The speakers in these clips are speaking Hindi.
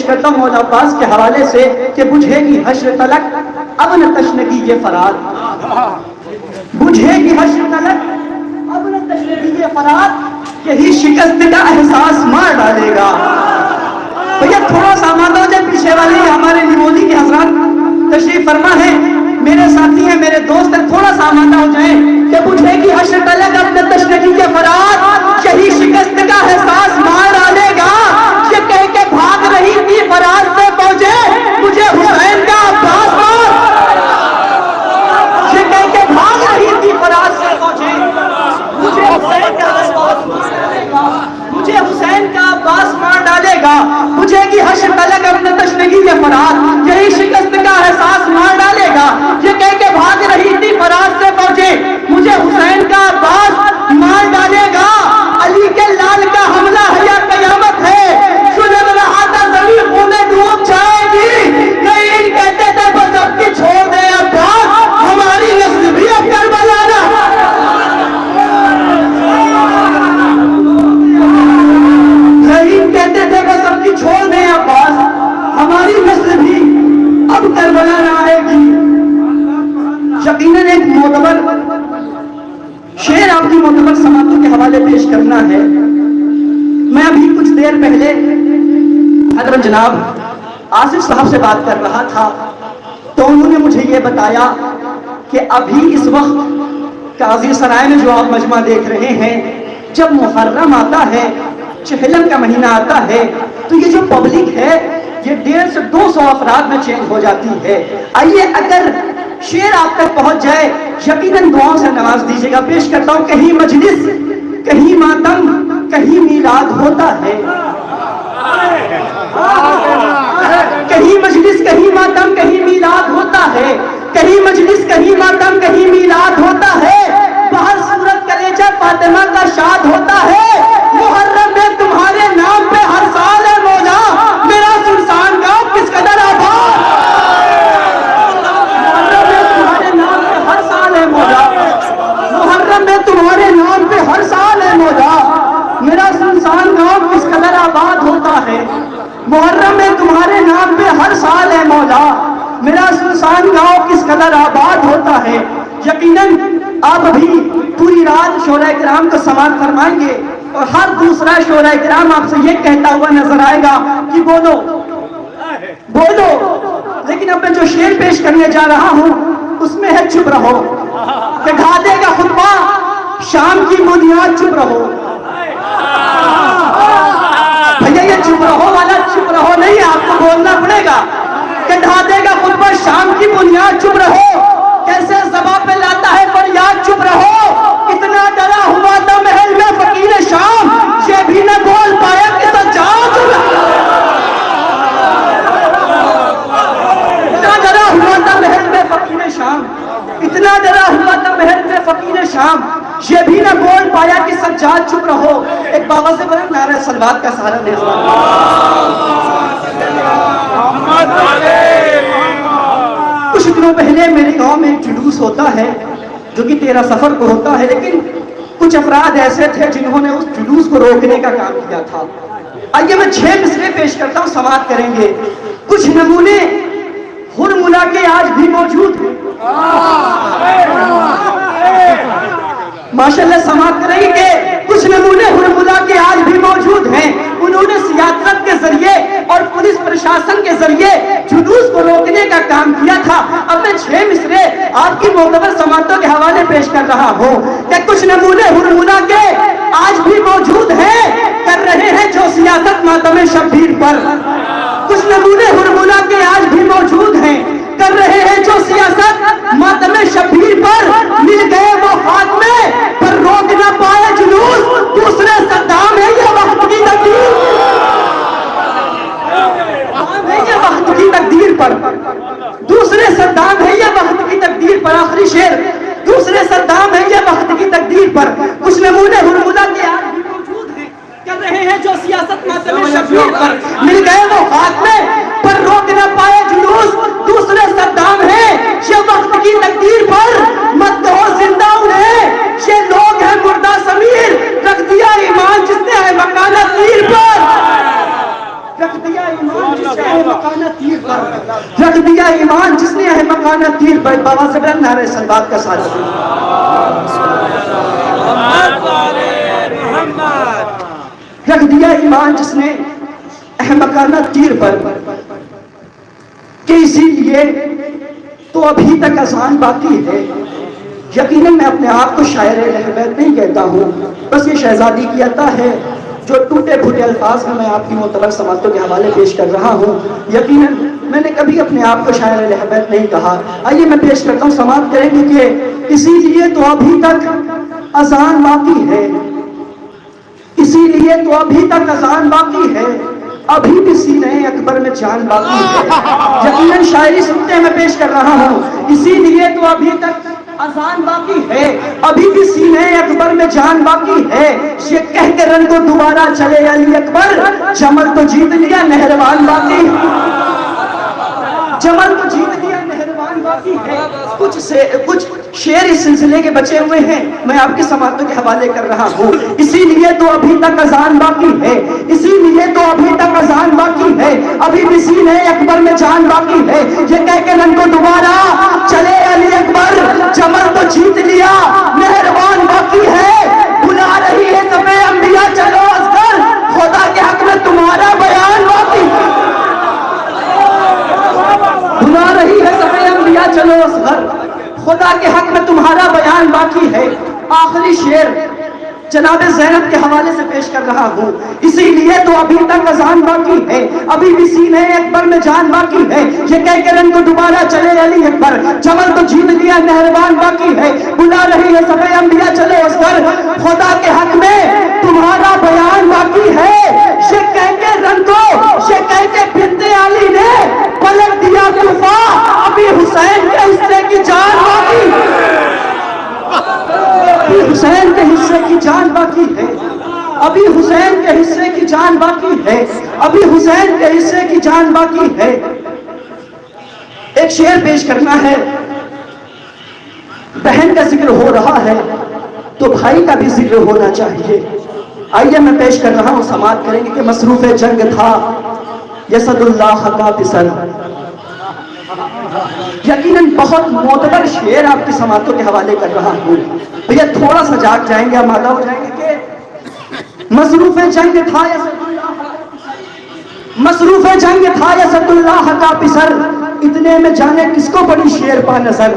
करता हूँ मौला अब्बास के हवाले से कि बुझेगी हश्र तलक अब न तशनगी ये फराद, बुझेगी हश्र तलक अब न तशनगी ये फराद, यही शिकस्त का एहसास मार डालेगा। भैया थोड़ा सा माता हो जाए, पीछे वाले हमारे निमोदी के हजरात तशरीफ फरमा है, मेरे साथी हैं, मेरे दोस्त हैं, थोड़ा सा माता हो जाए कि बुझेगी हश्र तलक अब न तशनगी ये फराद, यही शिकस्त का एहसास मार डालेगा। ये कह के भाग रही थी फराज से पहुंचे मुझे हुसैन का अब्बास मार, ये कह के भाग रही थी फराज से पहुंचे मुझे हुसैन का अब्बास मार डालेगा, मुझे हुसैन का अब्बास मार डालेगा। बुझेगी हश्र तलक अब न तशनगी ये फराज, यही शिकस्त का एहसास मार डालेगा। ये कह के भाग रही थी फराज से पहुंचे मुझे हुसैन का अब्बास मार डालेगा। अली के लाल का हमला है या कयामत है, सुन रहा था जमीन खूने डूब जाएगी, कई कहते थे बस अब की छोड़ दे अब्बास, हमारी नस्ल भी अब करबला ना, कई कहते थे बस अब की छोड़ दे अब्बास, हमारी नस्ल भी अब करबला ना आएगी। यकीनन एक मोतबर शेर आपकी मोतबर समातों के हवाले पेश करना है। मैं अभी कुछ देर पहले हजरत जनाब आसिफ साहब से बात कर रहा था, तो उन्होंने मुझे ये बताया कि अभी इस वक्त काजी सराय में जो आप मजमा देख रहे हैं, जब मुहर्रम आता है, चहलम का महीना आता है, तो ये जो पब्लिक है ये 150 से 200 अफराद में चेंज हो जाती है। आइए अगर शेर आप तक पहुंच जाए, यकीनन दुआओं से नवाज दीजिएगा। पेश करता हूं, कहीं मजलिस कहीं मातम कहीं मीलाद होता है, कहीं मजलिस कहीं मातम कहीं मीलाद होता है, कहीं मजलिस कहीं मातम कहीं मीलाद होता है, बाहर सूरत कलेजा फातिमा का शाद होता है। मुहर्रम में तुम्हारे नाम पे हर साल है मौला मेरा सुनसान गांव किस कदर आबाद, मुहर्रम में तुम्हारे नाम पे हर साल है मौला, मुहर्रम में तुम्हारे नाम पे हर साल है मौला मेरा सुनसान गांव किस कदर आबाद होता है, मुहर्रम में तुम्हारे नाम पे हर साल है मौला मेरा सुनसान गांव किस कदर आबाद होता है। यकीनन आप अभी पूरी रात शोरा किराम को समाअत फरमाएंगे और हर दूसरा शोरा किराम आपसे ये कहता हुआ नजर आएगा कि बोलो बोलो, लेकिन अब मैं जो शेर पेश करने जा रहा हूं उसमें है चुप रहो, कि ढा देगा खुतबा शाम की बुनियाद चुप रहो। भैया ये चुप रहो वाला चुप रहो नहीं, आपको बोलना पड़ेगा कि ढा देगा खुतबा शाम की बुनियाद चुप रहो, कैसे ज़बां पे लाता है फरियाद चुप रहो, इतना डरा हुआ था महल में फकीर शाम, ये भी न बोल पाया कि सज्जाद, इतना डरा हुआ था महल में फकीर शाम, इतना डरा हुआ था महल में फकीर शाम, ये भी न बोल पाया कि सज्जाद चुप रहो। एक बाबा से बोला नारा सलवात का सहारा दे। कुछ दिनों पहले मेरे गांव में एक जुलूस होता है जो कि 13 सफर को होता है, लेकिन कुछ अफराद ऐसे थे जिन्होंने उस जुलूस को रोकने का काम किया था। आइए मैं 6 मिसरे पेश करता हूं, समाअत करेंगे। कुछ नमूने हुरमुला के आज भी मौजूद हैं, माशाल्लाह समाअत करेंगे। कुछ नमूने हुरमुला के आज भी मौजूद हैं, उन्होंने सियासत के जरिए और पुलिस प्रशासन के जरिए जुलूस को रोकने का काम किया था। अब मैं 6 मिसरे आपकी मोतबर समाअतों के हवाले पेश कर रहा हूँ कि कुछ नमूने हुरमुला के आज भी मौजूद हैं, कर रहे हैं जो सियासत मातम शब्बीर पर। कुछ नमूने हुरमुला के आज भी मौजूद हैं, कर रहे हैं जो सियासत मातम शब्बीर पर। मिल गए वो हाथ में पर रोक न पाए जुलूस, दूसरे सद्दाम है ये वक्त की तकदीर, ये वक्त की तकदीर पर, दूसरे सद्दाम है ये वक्त की तकदीर पर। आखिरी शेर, दूसरे सद्दाम है ये वक्त की तकदीर पर। कुछ नमूने हुरमुला के आज भी मौजूद हैं, कर रहे हैं जो सियासत मातम शब्बीर पर। मिल गए वो हाथ में पर रोक न पाए जुलूस, दूसरे सद्दाम है ये वक्त की तकदीर पर। मत हो जिंदा उन्हें, ये लोग हैं मुर्दा समीर, रख दिया ईमान जिसने है मकाना तीर पर, रख दिया ईमान जिसने अहमकाना तीर पर रख दिया ईमान, जिसने अहमकाना तीर पर बाबा ज़बरन नारे सलवात का साथ रख दिया ईमान, जिसने अहमकाना तीर पर कि इसीलिए तो अभी तक अज़ान बाकी है। यकीनन मैं अपने आप को शायर रहमत नहीं कहता हूँ, बस ये शहजादी की अता है जो टूटे फूटे अल्फाज में मैं आपकी मोतबर समातों के हवाले पेश कर रहा हूँ। यकीनन मैंने कभी अपने आप को शायर रहमत नहीं कहा। आइए मैं पेश करता हूँ, समाप्त करेंगे कि इसीलिए तो अभी तक अज़ान बाकी है, इसीलिए तो अभी तक अज़ान बाकी है, अभी भी सीने अकबर में जान बाकी है। यकीनन शायरी सुनते मैं पेश कर रहा हूँ, इसीलिए तो अभी तक अज़ान बाकी है, अभी भी सीने अकबर में जान बाकी है। ये कह के रन को दोबारा चले अली अकबर, जमल तो जीत लिया नहरवान बाकी, जमल तो जीत लिया नहरवान बाकी है। कुछ शेर इस सिलसिले के बचे हुए हैं, मैं आपके समातों के हवाले कर रहा हूँ। इसीलिए तो अभी तक अज़ान बाकी है, इसीलिए तो अभी तक अज़ान बाकी है, अभी भी सीने अकबर में जान बाकी है। ये कह के रन को दोबारा चले अली अकबर, जमल तो जीत लिया मेहरबान बाकी है। बुला रही है सबे अंबिया चलो असगर, खुदा के हक में तुम्हारा बयान बाकी, बुला रही है सबे अंबिया चलो असगर, खुदा के हक में तुम्हारा बयान बाकी है। आखिरी शेर जनाब ज़ैनब के हवाले से पेश कर रहा हूँ। इसीलिए तो अभी तक अज़ान बाकी है, अभी भी सीने अकबर में जान बाकी है। ये कह के रन को दोबारा चले अली अकबर, जमल तो जीत लिया नहरबान बाकी है। बुला रही है सबे अंबिया चलो असगर, खुदा के हक में तुम्हारा बयान बाकी है। ये कह के रन को, ये कह के बिनते अली ने पलट दिया तूफा, अभी हुसैन के हिस्से की जान बाकी, अभी हुसैन के हिस्से की जान बाकी है, अभी हुसैन के हिस्से की जान बाकी है, अभी हुसैन के हिस्से की जान बाकी है। एक शेर पेश करना है, बहन का जिक्र हो रहा है तो भाई का भी जिक्र होना चाहिए। आइए मैं पेश कर रहा हूं, समाप्त करेंगे कि मसरूफ जंग था यसदुल्लाह का पिसल। यकीनन बहुत मोतबर शेर आपकी समातों के हवाले कर रहा हूँ। भैया थोड़ा सा जाग जाएंगे, आप मादा हो जाएंगे कि मसरूफ जंग था मसरूफ जंग था यसदुल्लाह का पिसर, इतने में जाने किसको बड़ी शेर पा नजर।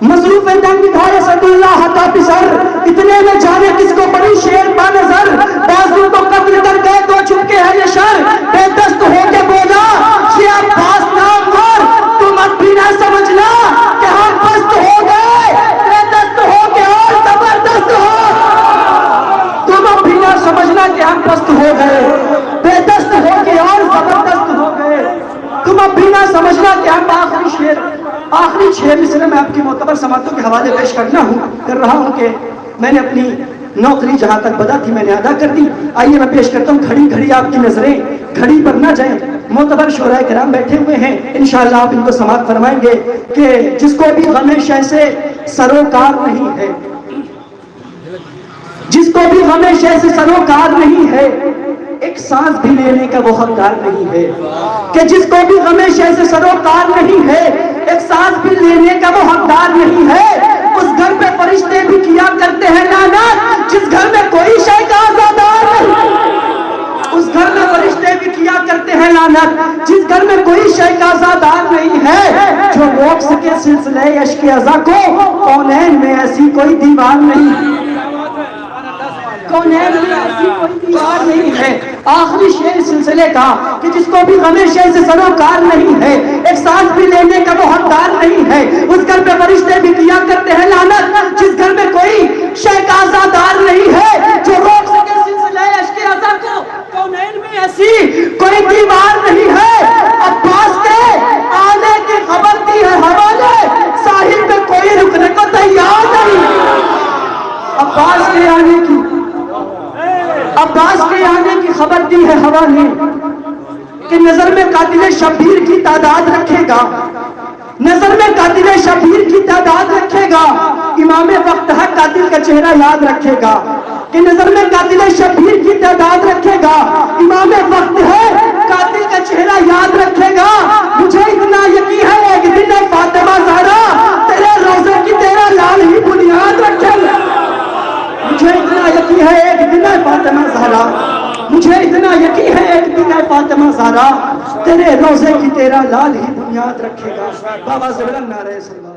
मसरूफ जंग था यसदुल्लाह का पिसर, इतने में जाने किसको बड़ी शेर पा नजर। बाजू तो कत्ल कर गए तो चुपके है ये शर, बेदस्त हो के बोला कि आप पास नाम कर, तुम अब भी ना समझना कि हम पस्त हो गए, बेदस्त हो के और जबरदस्त हो। तुम अब भी ना समझना कि हम पस्त हो गए, बेदस्त हो के और जबरदस्त हो गए। तुम अब भी ना समझना कि हम आखिरी शेर, आखिरी 6 मिसरे में आपकी मोतबर समातों के हवाले पेश कर रहा हूँ कि मैंने अपनी नौकरी जहां तक बदा थी मैंने अदा कर दी। आइए मैं पेश करता हूँ, घड़ी घड़ी आपकी नजरें घड़ी पर ना जाएं। मोतबर शोराए किराम बैठे हुए हैं, इंशाअल्लाह आप इनको समाप्त फरमाएंगे कि जिसको भी गमे शह से सरोकार नहीं है, जिसको भी गमे शह से सरोकार नहीं है, एक सांस भी लेने का वो हकदार नहीं है। कि जिसको भी गमे शह से सरोकार नहीं है, एक सांस भी लेने का वो हकदार नहीं है। उस घर पे फरिश्ते भी किया करते हैं लानत, जिस घर में कोई शय का आज़ादार नहीं। उस घर में फरिश्ते भी किया करते हैं लानत, जिस घर में कोई शय का आज़ादार नहीं है। जो रोक सके सिलसिले अश्क अज़ा को, कौनैन में ऐसी कोई दीवार नहीं, कौनैन में ऐसी कोई दीवार नहीं है। आखिरी शेर सिलसिले का कि जिसको भी गमे शय से सरोकार नहीं है, एक सांस भी लेने का वो हकदार नहीं है। उस घर पे फरिश्ते भी किया करते हैं लानत, जिस घर में कोई शय का आज़ादार नहीं है। जो रोक सके सिलसिले अश्क अज़ा को, कौनैन में ऐसी कोई दीवार नहीं है। अब्बास के आने की खबर दी है हवाले, साहिल पे कोई रुकने को तैयार नहीं। अब्बास के आने की, अब्बास के आने की खबर दी है हवा ने कि नजर में कातिल शबीर की तादाद रखेगा, नजर में कातिल शबीर की तादाद रखेगा। इमाम वक्त है कातिल का चेहरा याद रखेगा, कि नजर में कातिल शबीर की तादाद रखेगा। इमाम वक्त है कातिल का चेहरा याद रखेगा। मुझे इतना यकीन है एक दिन है फातिमा ज़हरा तेरे रोजे की तेरा लाल ही बुनियाद रखेगा। मुझे इतना यकीन है एक दिन है फातिमा ज़हरा, मुझे इतना यकीन है एक दिन है फातिमा ज़हरा तेरे रोजे की तेरा लाल ही बुनियाद रखेगा। बाबा ज़बरन नारे सल्लल्लाहु